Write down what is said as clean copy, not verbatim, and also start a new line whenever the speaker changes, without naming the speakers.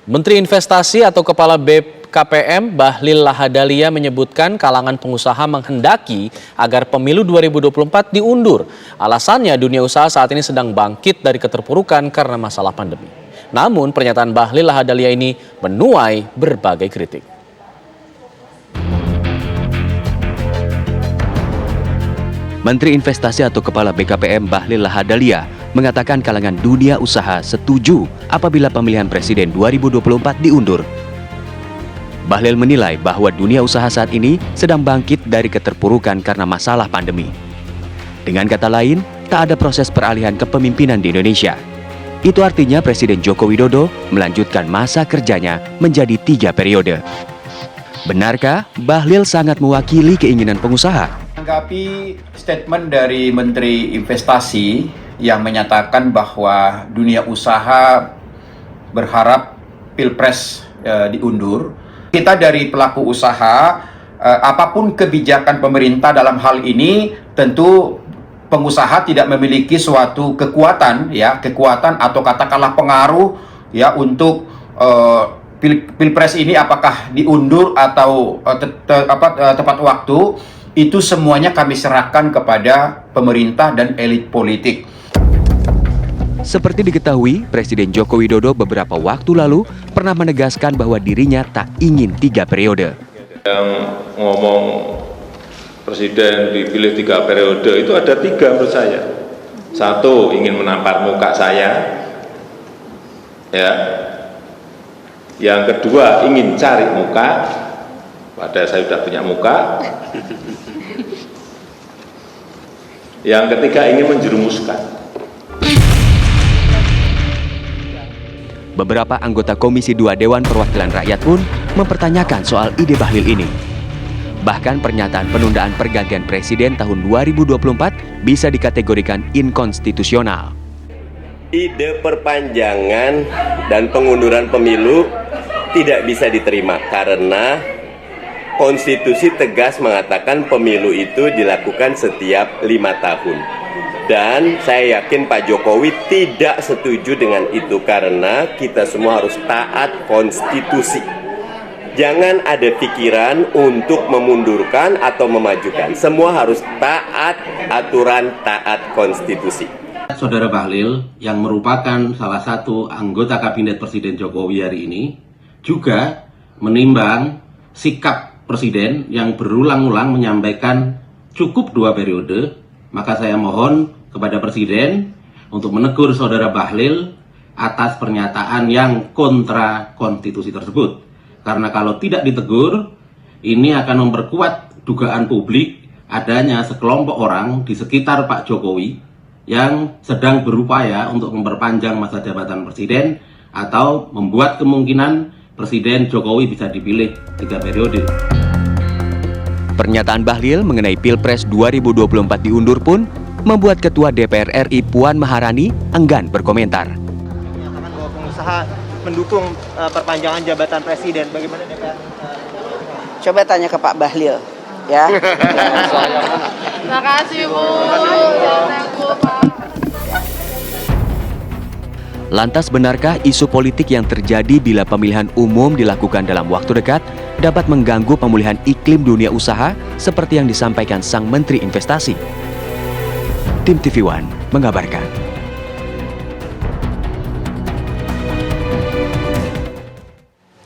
Menteri Investasi atau Kepala BKPM Bahlil Lahadalia menyebutkan kalangan pengusaha menghendaki agar pemilu 2024 diundur. Alasannya dunia usaha saat ini sedang bangkit dari keterpurukan karena masalah pandemi. Namun pernyataan Bahlil Lahadalia ini menuai berbagai kritik.
Menteri Investasi atau Kepala BKPM Bahlil Lahadalia mengatakan kalangan dunia usaha setuju apabila pemilihan presiden 2024 diundur. Bahlil menilai bahwa dunia usaha saat ini sedang bangkit dari keterpurukan karena masalah pandemi. Dengan kata lain, tak ada proses peralihan kepemimpinan di Indonesia. Itu artinya Presiden Joko Widodo melanjutkan masa kerjanya menjadi 3 periode. Benarkah Bahlil sangat mewakili keinginan pengusaha?
Menanggapi statement dari Menteri Investasi yang menyatakan bahwa dunia usaha berharap Pilpres diundur, kita dari pelaku usaha, apapun kebijakan pemerintah dalam hal ini, tentu pengusaha tidak memiliki suatu kekuatan atau katakanlah pengaruh untuk Pilpres ini apakah diundur atau tepat waktu. Itu semuanya kami serahkan kepada pemerintah dan elit politik.
Seperti diketahui, Presiden Joko Widodo beberapa waktu lalu pernah menegaskan bahwa dirinya tak ingin 3 periode.
Yang ngomong Presiden dipilih 3 periode itu ada 3 menurut saya. 1, ingin menampar muka saya. Yang kedua, ingin cari muka. Padahal saya sudah punya muka. Yang ketiga, ingin menjerumuskan.
Beberapa anggota Komisi 2 Dewan Perwakilan Rakyat pun mempertanyakan soal ide Bahlil ini. Bahkan pernyataan penundaan pergantian presiden tahun 2024 bisa dikategorikan inkonstitusional.
Ide perpanjangan dan pengunduran pemilu tidak bisa diterima karena konstitusi tegas mengatakan pemilu itu dilakukan setiap 5 tahun. Dan saya yakin Pak Jokowi tidak setuju dengan itu karena kita semua harus taat konstitusi. Jangan ada pikiran untuk memundurkan atau memajukan. Semua harus taat aturan, taat konstitusi.
Saudara Bahlil yang merupakan salah satu anggota Kabinet Presiden Jokowi hari ini juga menimbang sikap Presiden yang berulang-ulang menyampaikan cukup 2 periode, maka saya mohon kepada Presiden untuk menegur Saudara Bahlil atas pernyataan yang kontra konstitusi tersebut. Karena kalau tidak ditegur, ini akan memperkuat dugaan publik adanya sekelompok orang di sekitar Pak Jokowi yang sedang berupaya untuk memperpanjang masa jabatan Presiden atau membuat kemungkinan Presiden Jokowi bisa dipilih 3 periode.
Pernyataan Bahlil mengenai Pilpres 2024 diundur pun membuat Ketua DPR RI Puan Maharani enggan berkomentar.
Menyatakan bahwa pengusaha mendukung perpanjangan jabatan Presiden. Bagaimana DPR?
Coba tanya ke Pak Bahlil, ya.
Terima kasih, Bu.
Lantas benarkah isu politik yang terjadi bila pemilihan umum dilakukan dalam waktu dekat dapat mengganggu pemulihan iklim dunia usaha seperti yang disampaikan sang Menteri Investasi? Tim TV One mengabarkan.